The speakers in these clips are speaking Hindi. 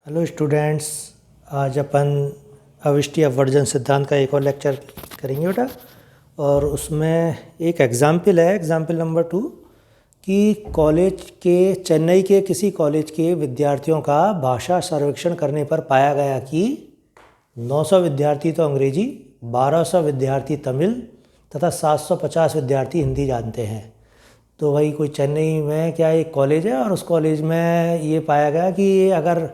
हेलो स्टूडेंट्स, आज अपन अविष्टि अपवर्जन सिद्धांत का एक और लेक्चर करेंगे बेटा। और उसमें एक एग्ज़ाम्पल है, एग्ज़ाम्पल नंबर 2 कि चेन्नई के किसी कॉलेज के विद्यार्थियों का भाषा सर्वेक्षण करने पर पाया गया कि 900 विद्यार्थी तो अंग्रेजी, 1200 विद्यार्थी तमिल तथा 750 विद्यार्थी हिंदी जानते हैं। तो वही कोई चेन्नई में क्या एक कॉलेज है और उस कॉलेज में ये पाया गया कि अगर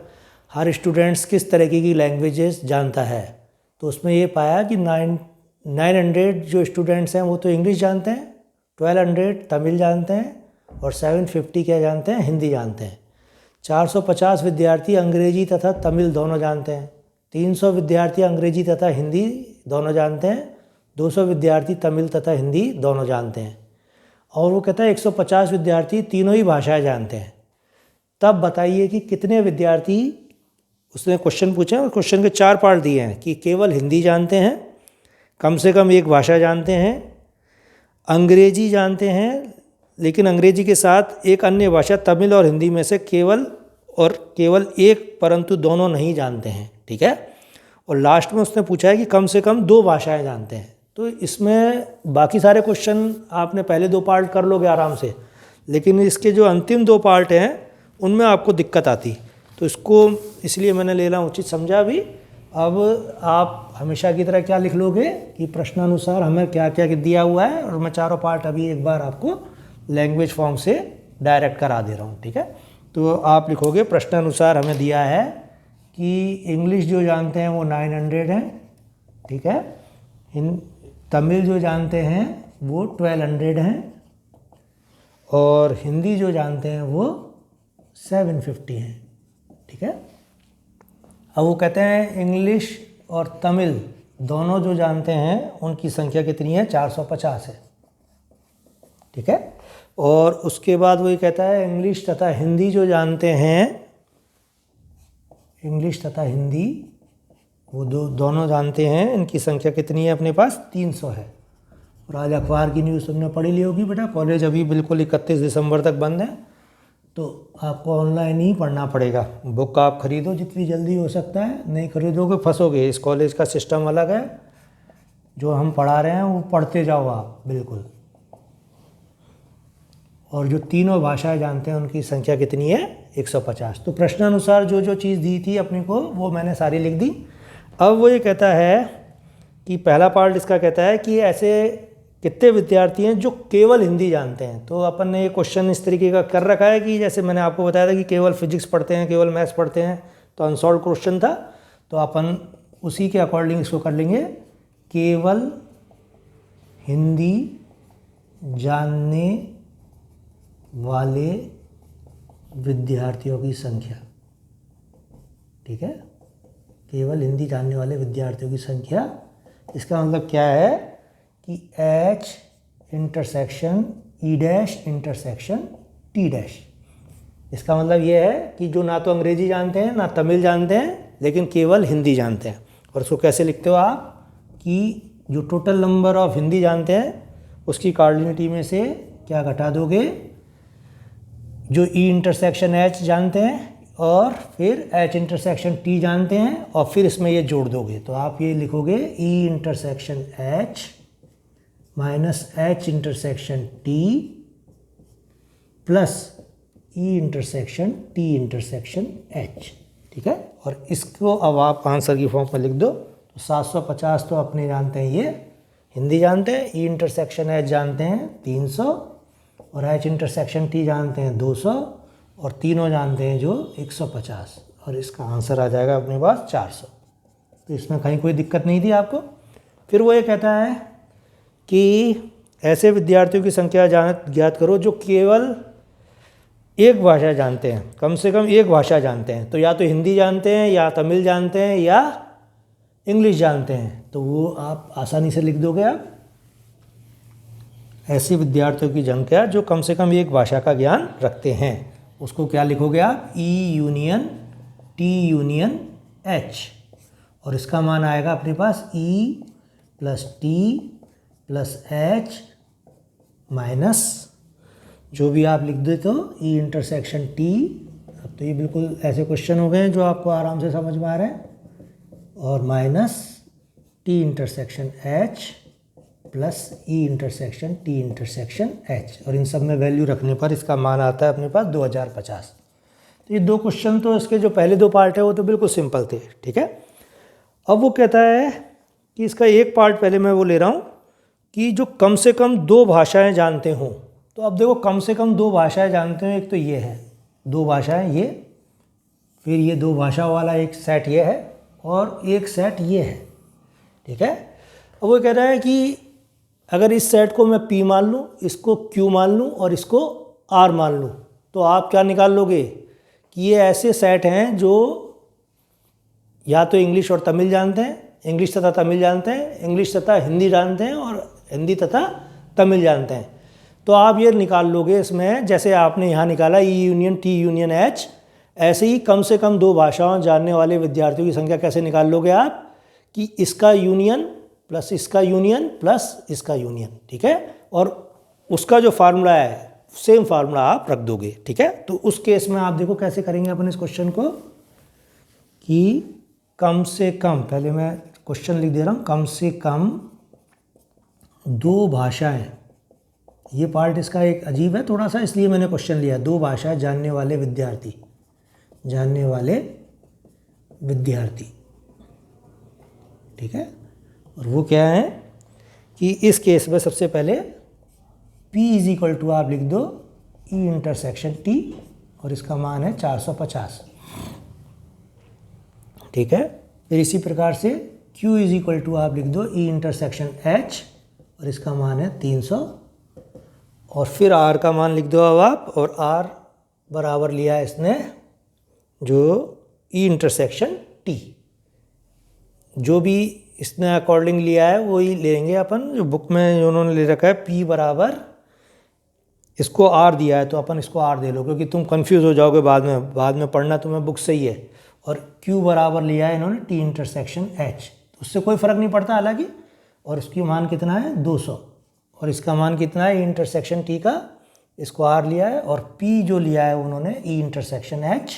हर स्टूडेंट्स किस तरीके की लैंग्वेजेस जानता है, तो उसमें ये पाया कि 900 जो स्टूडेंट्स हैं वो तो इंग्लिश जानते हैं, 1200 तमिल जानते हैं और 750 क्या जानते हैं, हिंदी जानते हैं। 450 विद्यार्थी अंग्रेजी तथा तमिल दोनों जानते हैं, 300 विद्यार्थी अंग्रेजी तथा हिंदी दोनों जानते हैं, 200 विद्यार्थी तमिल तथा हिंदी दोनों जानते हैं। और वो कहता है 150 विद्यार्थी तीनों ही भाषाएं जानते हैं। तब बताइए कि कितने विद्यार्थी, उसने क्वेश्चन पूछा और क्वेश्चन के 4 पार्ट दिए हैं कि केवल हिंदी जानते हैं, कम से कम एक भाषा जानते हैं, अंग्रेजी जानते हैं लेकिन अंग्रेजी के साथ एक अन्य भाषा तमिल और हिंदी में से केवल एक परंतु दोनों नहीं जानते हैं। ठीक है। और लास्ट में उसने पूछा है कि कम से कम 2 भाषाएं जानते हैं। तो इसमें बाकी सारे क्वेश्चन आपने पहले 2 पार्ट कर लोगे आराम से, लेकिन इसके जो अंतिम 2 पार्ट हैं उनमें आपको दिक्कत आती। तो इसको इसलिए मैंने लेना उचित समझा। भी अब आप हमेशा की तरह क्या लिख लोगे कि प्रश्नानुसार हमें क्या क्या दिया हुआ है, और मैं चारों पार्ट अभी एक बार आपको लैंग्वेज फॉर्म से डायरेक्ट करा दे रहा हूँ। ठीक है। तो आप लिखोगे प्रश्नानुसार हमें दिया है कि इंग्लिश जो जानते हैं वो 900 हैं। ठीक है। तमिल जो जानते हैं वो 1200 हैं और हिंदी जो जानते हैं वो 750 हैं। ठीक है। अब वो कहते हैं इंग्लिश और तमिल दोनों जो जानते हैं उनकी संख्या कितनी है, 450 है। ठीक है। और उसके बाद वही कहता है इंग्लिश तथा हिंदी जो जानते हैं, इंग्लिश तथा हिंदी वो दोनों जानते हैं, इनकी संख्या कितनी है अपने पास, 300 है। और आज अखबार की न्यूज़ तुमने पढ़ी ली होगी बेटा, कॉलेज अभी बिल्कुल 31 दिसंबर तक बंद है, तो आपको ऑनलाइन ही पढ़ना पड़ेगा। बुक आप खरीदो जितनी जल्दी हो सकता है, नहीं खरीदोगे फंसोगे। इस कॉलेज का सिस्टम अलग है, जो हम पढ़ा रहे हैं वो पढ़ते जाओ आप बिल्कुल। और जो तीनों भाषाएं जानते हैं उनकी संख्या कितनी है, 150। तो प्रश्नानुसार जो जो चीज़ दी थी अपने को वो मैंने सारी लिख दी। अब वो ये कहता है कि पहला पार्ट इसका कहता है कि ऐसे कितने विद्यार्थी हैं जो केवल हिंदी जानते हैं। तो अपन ने ये क्वेश्चन इस तरीके का कर रखा है कि जैसे मैंने आपको बताया था कि केवल फिजिक्स पढ़ते हैं, केवल मैथ्स पढ़ते हैं, तो अनसॉल्व क्वेश्चन था। तो अपन उसी के अकॉर्डिंग इसको कर लेंगे, केवल हिंदी जानने वाले विद्यार्थियों की संख्या। ठीक है। केवल हिंदी जानने वाले विद्यार्थियों की संख्या, इसका मतलब क्या है कि H intersection E dash intersection T dash. इसका मतलब ये है कि जो ना तो अंग्रेजी जानते हैं ना तमिल जानते हैं लेकिन केवल हिंदी जानते हैं। और उसको कैसे लिखते हो आप कि जो टोटल नंबर ऑफ हिंदी जानते हैं उसकी कार्डिनिटी में से क्या घटा दोगे, जो E इंटरसेक्शन H जानते हैं और फिर H इंटरसेक्शन T जानते हैं और फिर इसमें ये जोड़ दोगे। तो आप ये लिखोगे E intersection H minus H intersection T plus E intersection T intersection H। ठीक है। और इसको अब आप आंसर की फॉर्म में लिख दो। तो 750 तो अपने जानते हैं, ये हिंदी जानते हैं, E इंटरसेक्शन H जानते हैं 300 और H इंटरसेक्शन T जानते हैं 200 और तीनों जानते हैं जो 150। और इसका आंसर आ जाएगा अपने पास 400। तो इसमें कहीं कोई दिक्कत नहीं थी आपको। फिर वो ये कहता है कि ऐसे विद्यार्थियों की संख्या ज्ञात करो जो केवल एक भाषा जानते हैं, कम से कम एक भाषा जानते हैं। तो या तो हिंदी जानते हैं या तमिल जानते हैं या इंग्लिश जानते हैं। तो वो आप आसानी से लिख दोगे। आप ऐसे विद्यार्थियों की संख्या जो कम से कम एक भाषा का ज्ञान रखते हैं, उसको क्या लिखोगे आप, E union T union H। और इसका मान आएगा अपने पास E plus T plus H minus जो भी आप लिख देते हो E इंटरसेक्शन T अब तो ये बिल्कुल ऐसे क्वेश्चन हो गए हैं जो आपको आराम से समझ में आ रहे हैं। और minus T intersection H plus E intersection T intersection H, और इन सब में वैल्यू रखने पर इसका मान आता है अपने पास 2050। तो ये दो क्वेश्चन तो इसके जो पहले दो पार्ट है वो तो बिल्कुल सिंपल थे, ठीक है। अब वो कहता है कि इसका एक पार्ट पहले मैं वो ले रहा हूँ कि जो कम से कम दो भाषाएं जानते हों। तो अब देखो कम से कम दो भाषाएं जानते हो, एक तो ये है दो भाषाएं ये, फिर ये दो भाषा वाला एक सेट ये है और एक सेट ये है, ठीक है। अब वो कह रहा है कि अगर इस सेट को मैं P मान लूँ, इसको Q मान लूँ और इसको R मान लूँ, तो आप क्या निकाल लोगे कि ये ऐसे सेट हैं जो या तो इंग्लिश और तमिल जानते हैं, इंग्लिश तथा तमिल जानते हैं, इंग्लिश तथा हिंदी जानते हैं और हिंदी तथा तमिल जानते हैं। तो आप ये निकाल लोगे इसमें, जैसे आपने यहाँ निकाला E union T union H, ऐसे ही कम से कम दो भाषाओं जानने वाले विद्यार्थियों की संख्या कैसे निकाल लोगे आप कि इसका यूनियन प्लस इसका यूनियन प्लस इसका यूनियन, ठीक है। और उसका जो फार्मूला है सेम फार्मूला आप रख दोगे, ठीक है। तो उस केस में आप देखो कैसे करेंगे अपन इस क्वेश्चन को कि कम से कम, पहले मैं क्वेश्चन लिख दे रहा हूँ, कम से कम दो भाषाएं, ये पार्ट इसका एक अजीब है थोड़ा सा इसलिए मैंने क्वेश्चन लिया, दो भाषाएं जानने वाले विद्यार्थी, ठीक है। और वो क्या है कि इस केस में सबसे पहले P इज इक्वल टू आप लिख दो E इंटरसेक्शन T और इसका मान है 450, ठीक है। फिर इसी प्रकार से Q इज इक्वल टू आप लिख दो E इंटरसेक्शन H और इसका मान है 300, और फिर R का मान लिख दो अब आप, और R बराबर लिया है इसने जो E इंटरसेक्शन T, जो भी इसने अकॉर्डिंग लिया है वही लेंगे अपन, जो बुक में जो उन्होंने ले रखा है P बराबर इसको R दिया है तो अपन इसको R दे लो, क्योंकि तुम कंफ्यूज हो जाओगे बाद में पढ़ना तुम्हें बुक से ही है। और Q बराबर लिया है इन्होंने T इंटरसेक्शन H, तो उससे कोई फ़र्क नहीं पड़ता हालांकि, और इसकी मान कितना है 200, और इसका मान कितना है E इंटरसेक्शन T का, इसको R लिया है, और P जो लिया है उन्होंने E इंटरसेक्शन H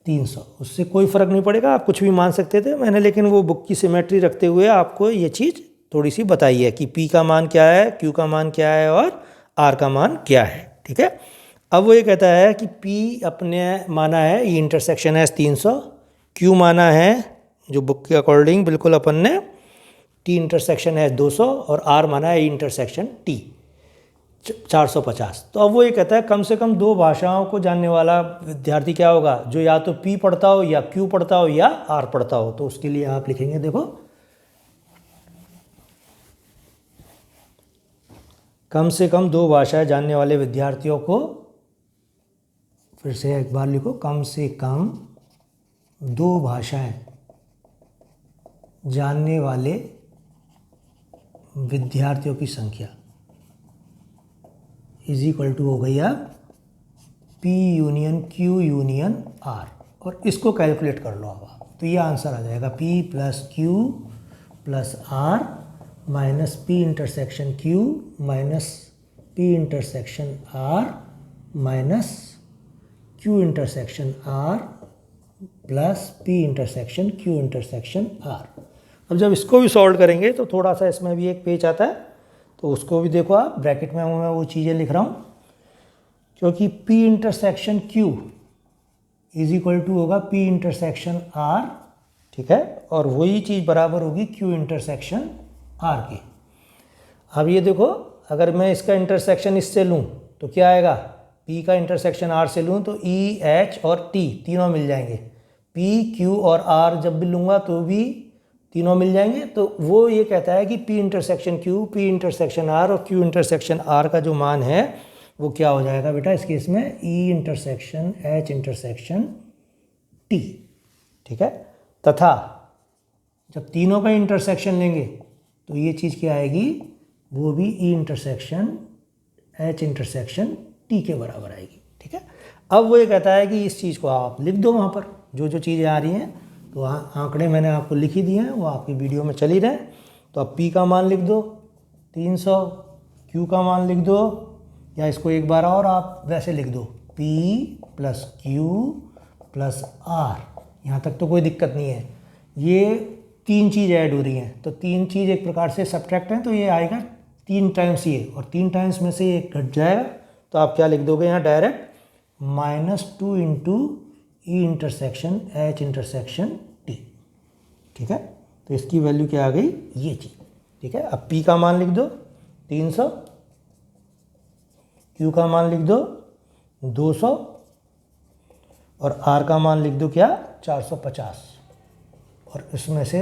300, उससे कोई फ़र्क नहीं पड़ेगा, आप कुछ भी मान सकते थे मैंने, लेकिन वो बुक की सिमेट्री रखते हुए आपको ये चीज़ थोड़ी सी बताई है कि P का मान क्या है, Q का मान क्या है और R का मान क्या है, ठीक है। अब वो ये कहता है कि P अपने माना है E इंटरसेक्शन है 300, Q माना है जो बुक के अकॉर्डिंग बिल्कुल अपन ने T इंटरसेक्शन है 200 और R माना है E इंटरसेक्शन T 450। तो अब वो ये कहता है कम से कम दो भाषाओं को जानने वाला विद्यार्थी क्या होगा, जो या तो P पढ़ता हो या Q पढ़ता हो या R पढ़ता हो। तो उसके लिए आप लिखेंगे, देखो कम से कम दो भाषाएं जानने वाले विद्यार्थियों को, फिर से एक बार लिखो, कम से कम दो भाषाएं जानने वाले विद्यार्थियों की संख्या इज इक्वल टू हो गई अब P union Q union R, और इसको कैलकुलेट कर लो अब आप, तो ये आंसर आ जाएगा P plus Q plus R minus P intersection Q minus P intersection R minus Q intersection R plus P intersection Q intersection R। अब जब इसको भी सॉल्व करेंगे तो थोड़ा सा इसमें भी एक पेच आता है, तो उसको भी देखो आप, ब्रैकेट में मैं वो चीज़ें लिख रहा हूँ, क्योंकि P intersection Q is equal to होगा P इंटरसेक्शन R, ठीक है, और वही चीज़ बराबर होगी Q इंटरसेक्शन R की। अब ये देखो, अगर मैं इसका इंटरसेक्शन इससे लूँ तो क्या आएगा, P का इंटरसेक्शन R से लूँ तो E H और T तीनों मिल जाएंगे, P Q और R जब भी लूँगा तो भी तीनों मिल जाएंगे। तो वो ये कहता है कि P intersection Q, P intersection R और Q इंटरसेक्शन R का जो मान है वो क्या हो जाएगा बेटा इस केस में, E intersection H intersection T, ठीक है। तथा जब तीनों का इंटरसेक्शन लेंगे तो ये चीज़ क्या आएगी, वो भी E intersection H intersection T के बराबर आएगी, ठीक है। अब वो ये कहता है कि इस चीज़ को आप लिख दो वहाँ पर, जो जो चीज़ें आ रही हैं, तो आंकड़े मैंने आपको लिख ही दिए हैं, वो आपकी वीडियो में चल ही रहे हैं। तो अब P का मान लिख दो 300, Q का मान लिख दो, या इसको एक बार और आप वैसे लिख दो, P plus Q plus R। यहाँ तक तो कोई दिक्कत नहीं है। ये 3 चीज़ ऐड हो रही हैं, तो 3 चीज़ एक प्रकार से सब्ट्रैक्ट हैं, तो ये आएगा 3 टाइम्स ये, और 3 टाइम्स में से एक घट जाएगा, तो आप क्या लिख दोगे यहाँ direct -2 into E intersection H intersection T। ठीक है, तो इसकी वैल्यू क्या आ गई, ये चीज़। ठीक है, अब P का मान लिख दो 300, Q का मान लिख दो 200 और R का मान लिख दो क्या 450, और इसमें से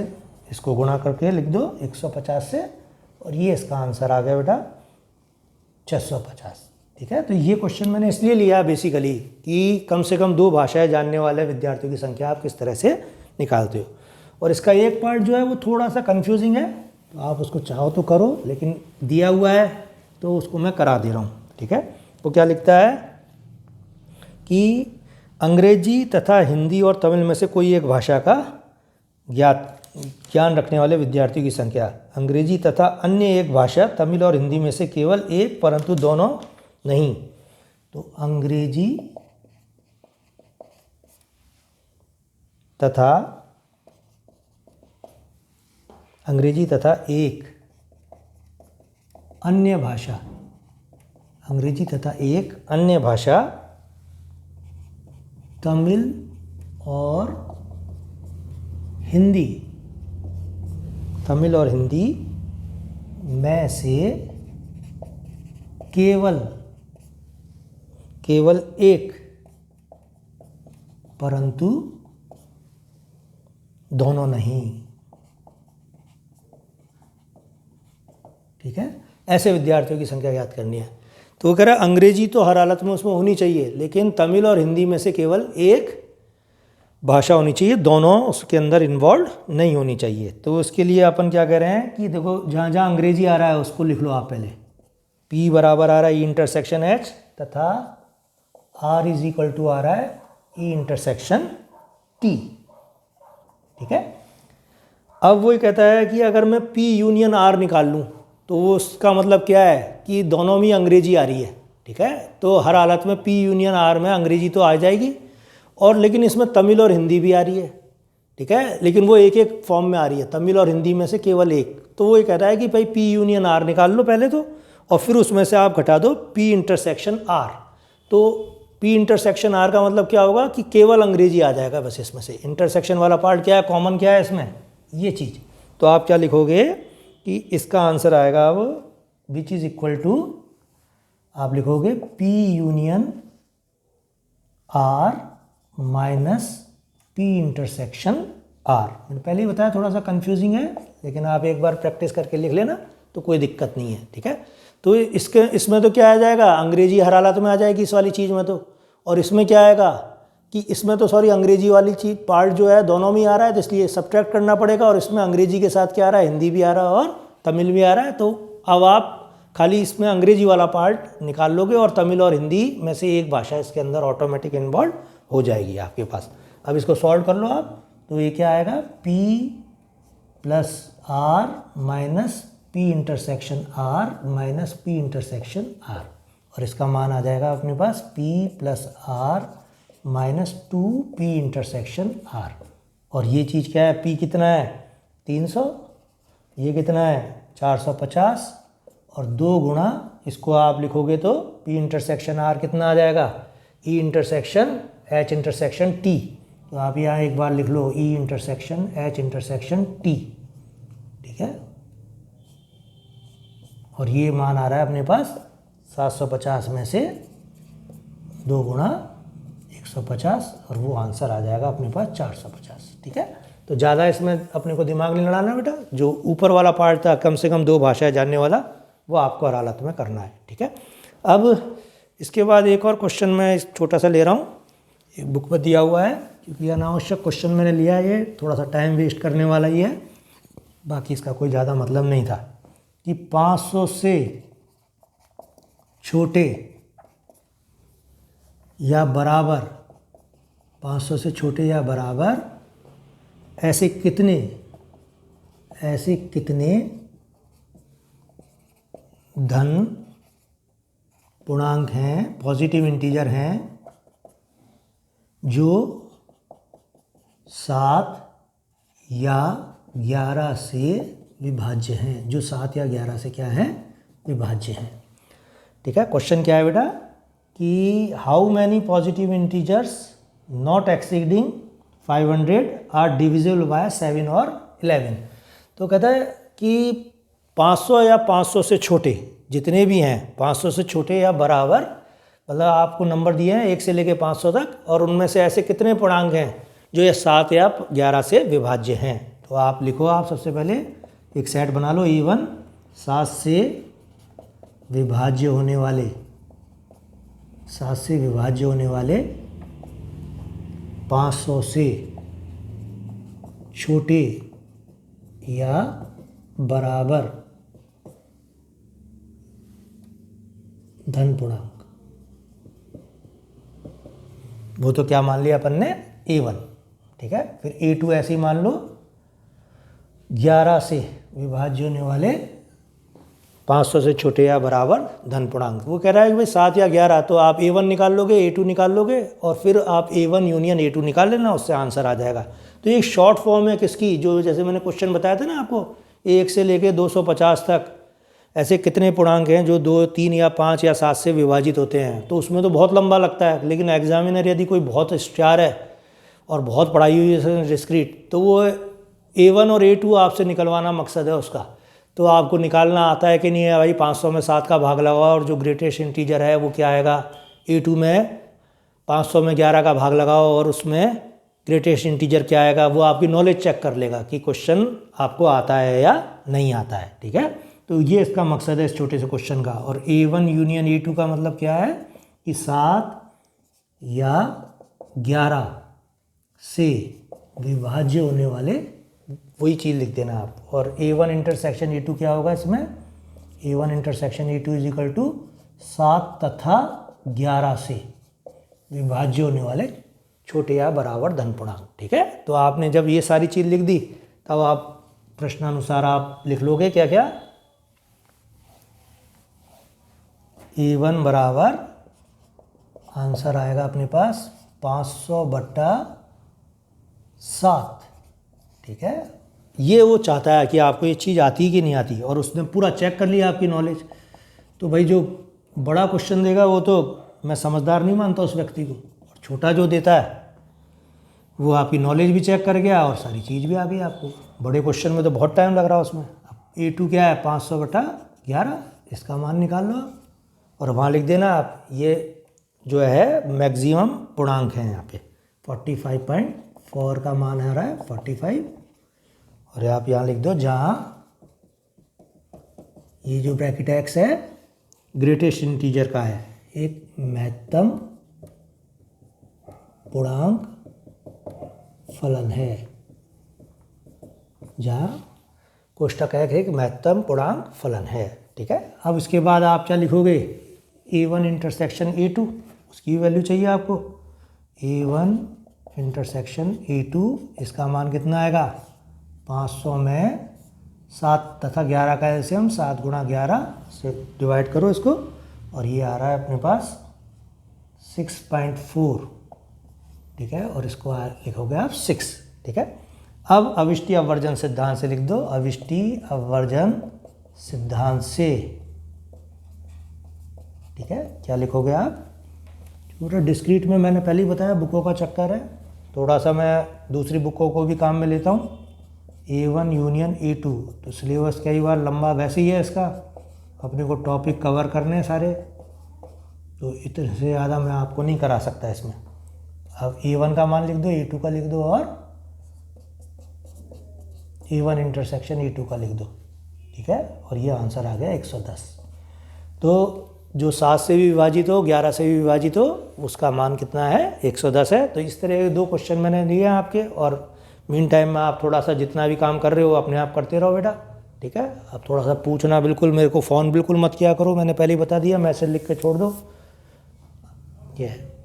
इसको गुणा करके लिख दो 150 से, और ये इसका आंसर आ गया बेटा 650। ठीक है, तो ये क्वेश्चन मैंने इसलिए लिया बेसिकली कि कम से कम 2 भाषाएं जानने वाले विद्यार्थियों की संख्या आप किस तरह से निकालते हो। और इसका एक पार्ट जो है वो थोड़ा सा कंफ्यूजिंग है, तो आप उसको चाहो तो करो, लेकिन दिया हुआ है तो उसको मैं करा दे रहा हूँ। ठीक है, वो क्या लिखता है कि अंग्रेजी तथा हिंदी और तमिल में से कोई एक भाषा का ज्ञान रखने वाले विद्यार्थियों की संख्या। अंग्रेजी तथा अन्य एक भाषा तमिल और हिंदी में से केवल एक परंतु दोनों नहीं। तो अंग्रेजी तथा एक अन्य भाषा, अंग्रेजी तथा एक अन्य भाषा तमिल और हिंदी में से केवल एक परंतु दोनों नहीं। ठीक है, ऐसे विद्यार्थियों की संख्या ज्ञात करनी है। तो वो कह रहा है अंग्रेजी तो हर हालत में उसमें होनी चाहिए, लेकिन तमिल और हिंदी में से केवल एक भाषा होनी चाहिए, दोनों उसके अंदर इन्वॉल्व नहीं होनी चाहिए। तो उसके लिए अपन क्या कह रहे हैं कि देखो जहाँ जहाँ अंग्रेजी आ रहा है उसको लिख लो आप पहले। P बराबर आ रहा है E इंटरसेक्शन H तथा R इज इक्वल टू आ रहा है E इंटरसेक्शन T। ठीक है, अब वो कहता है कि अगर मैं P यूनियन R निकाल लूँ तो वो उसका मतलब क्या है कि दोनों में अंग्रेजी आ रही है। ठीक है, तो हर हालत में P यूनियन R में अंग्रेजी तो आ जाएगी, और लेकिन इसमें तमिल और हिंदी भी आ रही है। ठीक है, लेकिन वो एक एक फॉर्म में आ रही है, तमिल और हिंदी में से केवल एक। तो वो ये कहता है कि भाई P यूनियन R निकाल लो पहले तो, और फिर उसमें से आप घटा दो P इंटरसेक्शन R। तो P इंटरसेक्शन R का मतलब क्या होगा कि केवल अंग्रेजी आ जाएगा बस इसमें से। इंटरसेक्शन वाला पार्ट क्या है, कॉमन क्या है इसमें, ये चीज़। तो आप क्या लिखोगे कि इसका आंसर आएगा अब विच इज़ इक्वल टू, आप लिखोगे P union R minus P intersection R। मैंने पहले ही बताया थोड़ा सा कंफ्यूजिंग है, लेकिन आप एक बार प्रैक्टिस करके लिख लेना तो कोई दिक्कत नहीं है। ठीक है, तो इसमें तो क्या आ जाएगा, अंग्रेजी हर हालत में आ जाएगी इस वाली चीज़ में तो, और इसमें क्या आएगा कि इसमें तो सॉरी अंग्रेजी वाली चीज़ पार्ट जो है दोनों में आ रहा है, तो इसलिए सब्ट्रैक्ट करना पड़ेगा, और इसमें अंग्रेजी के साथ क्या आ रहा है, हिंदी भी आ रहा है और तमिल भी आ रहा है। तो अब आप खाली इसमें अंग्रेजी वाला पार्ट निकाल लोगे और तमिल और हिंदी में से एक भाषा इसके अंदर ऑटोमेटिक इन्वॉल्व हो जाएगी आपके पास। अब इसको सॉल्व कर लो आप, तो ये क्या आएगा P plus R minus P intersection R minus P intersection R, और इसका मान आ जाएगा अपने पास P plus R minus 2P intersection R। और ये चीज़ क्या है, P कितना है 300, ये कितना है 450, और 2 गुणा इसको आप लिखोगे तो P इंटरसेक्शन R कितना आ जाएगा, E intersection H intersection T। तो आप यहाँ एक बार लिख लो E intersection H intersection T। ठीक है, और ये मान आ रहा है अपने पास 750 में से 2 गुणा 150, और वो आंसर आ जाएगा अपने पास 450। ठीक है, तो ज़्यादा इसमें अपने को दिमाग नहीं लड़ाना बेटा, जो ऊपर वाला पार्ट था कम से कम 2 भाषाएं जानने वाला, वो आपको हर हालत में करना है। ठीक है, अब इसके बाद एक और क्वेश्चन मैं छोटा सा ले रहा हूँ, एक बुक में दिया हुआ है, क्योंकि अनावश्यक क्वेश्चन मैंने लिया है, ये थोड़ा सा टाइम वेस्ट करने वाला ही है, बाकी इसका कोई ज़्यादा मतलब नहीं था। कि 500 से छोटे या बराबर, 500 से छोटे या बराबर ऐसे कितने धन पूर्णांक हैं, पॉजिटिव इंटीजर हैं जो 7 या 11 से विभाज्य हैं, जो 7 या 11 से क्या है, विभाज्य हैं। ठीक है, क्वेश्चन क्या है बेटा कि how many positive integers not exceeding 500 are divisible by 7 और 11। तो कहता है कि 500 या 500 से छोटे जितने भी हैं, 500 से छोटे या बराबर, मतलब आपको नंबर दिए हैं 1 से लेकर 500 तक, और उनमें से ऐसे कितने पूर्णांक हैं जो ये 7 या 11 से विभाज्य हैं। तो आप लिखो, आप सबसे पहले एक सेट बना लो, E1 7 से विभाज्य होने वाले, 7 से विभाज्य होने वाले 500 से छोटे या बराबर धन पूर्णांक। वो तो क्या मान लिया अपन ने, A1। ठीक है, फिर A2 ऐसे ही मान लो, 11 से विभाज्य होने वाले 500 से छोटे या बराबर धन पूर्णांक। वो कह रहा है कि भाई 7 या 11, तो आप A1 निकाल लोगे, A2 निकाल लोगे, और फिर आप A1 यूनियन A2 निकाल लेना, उससे आंसर आ जाएगा। तो ये शॉर्ट फॉर्म है किसकी, जो जैसे मैंने क्वेश्चन बताया था ना आपको, 1 से लेके 250 तक ऐसे कितने पूर्णांक हैं जो 2, 3 या 5 या 7 से विभाजित होते हैं। तो उसमें तो बहुत लंबा लगता है, लेकिन एग्जामिनर यदि कोई बहुत होशियार है और बहुत पढ़ाई हुई है डिस्क्रीट, तो वो A1 और A2 आपसे निकलवाना मकसद है उसका। तो आपको निकालना आता है कि नहीं है भाई, 500 में 7 का भाग लगाओ, और जो ग्रेटेस्ट इंटीजर है वो क्या आएगा, A2 में 500 में 11 का भाग लगाओ, और उसमें ग्रेटेस्ट इंटीजर क्या आएगा, वो आपकी नॉलेज चेक कर लेगा कि क्वेश्चन आपको आता है या नहीं आता है। ठीक है, तो ये इसका मकसद है इस छोटे से क्वेश्चन का। और A1 यूनियन A2 का मतलब क्या है कि 7 या 11 से विभाज्य होने वाले, वही चीज़ लिख देना आप। और A1 इंटरसेक्शन A2 क्या होगा इसमें, A1 intersection A2 is equal to 7 तथा 11 से विभाज्य होने वाले छोटे या बराबर धन पूर्णांक। ठीक है, तो आपने जब ये सारी चीज़ लिख दी, तब आप प्रश्नानुसार आप लिख लोगे क्या क्या, A1 बराबर आंसर आएगा अपने पास 500/7। ठीक है, ये वो चाहता है कि आपको ये चीज़ आती कि नहीं आती, और उसने पूरा चेक कर लिया आपकी नॉलेज। तो भाई जो बड़ा क्वेश्चन देगा वो तो मैं समझदार नहीं मानता उस व्यक्ति को, और छोटा जो देता है वो आपकी नॉलेज भी चेक कर गया और सारी चीज़ भी आ गई आपको। बड़े क्वेश्चन में तो बहुत टाइम लग रहा है उसमें। A2 क्या है, 500/11, इसका मान निकाल लो और वहाँ लिख देना आप, ये जो है मैक्सिमम पूर्णांक है यहाँ पे 45.4 का मान आ रहा है 45, और आप यहाँ लिख दो जहाँ ये जो ब्रैकेट एक्स है ग्रेटेस्ट इंटीजर का है, एक महत्तम पूर्णांक फलन है, जहाँ कोष्टक है कि महत्तम पूर्णांक फलन है। ठीक है, अब इसके बाद आप क्या लिखोगे, A1 इंटरसेक्शन A2, उसकी वैल्यू चाहिए आपको। A1 इंटरसेक्शन A2, इसका मान कितना आएगा, 500 में 7 तथा 11 का एलसीएम 7 × 11 से डिवाइड करो इसको, और ये आ रहा है अपने पास 6.4। ठीक है, और इसको लिखोगे आप 6। ठीक है, अब अविष्टि अपवर्जन सिद्धांत से लिख दो, अविष्टि अपवर्जन सिद्धांत से। ठीक है, क्या लिखोगे आप, पूरा डिस्क्रीट में मैंने पहले ही बताया बुकों का चक्कर है, थोड़ा सा मैं दूसरी बुकों को भी काम में लेता हूँ। A1 यूनियन A2, तो सिलेबस कई बार लंबा वैसे ही है इसका, अपने को टॉपिक कवर करने हैं सारे, तो इतने से ज़्यादा मैं आपको नहीं करा सकता इसमें। अब A1 का मान लिख दो, A2 का लिख दो, और A1 इंटरसेक्शन A2 का लिख दो। ठीक है, और ये आंसर आ गया 110। तो जो 7 से भी विभाजित हो, 11 से भी विभाजित हो, उसका मान कितना है, 110 है। तो इस तरह के 2 क्वेश्चन मैंने लिए हैं आपके, और मीन टाइम में आप थोड़ा सा जितना भी काम कर रहे हो अपने आप करते रहो बेटा। ठीक है, अब थोड़ा सा पूछना, बिल्कुल मेरे को फ़ोन बिल्कुल मत किया करो, मैंने पहले ही बता दिया, मैसेज लिख के छोड़ दो। ये है।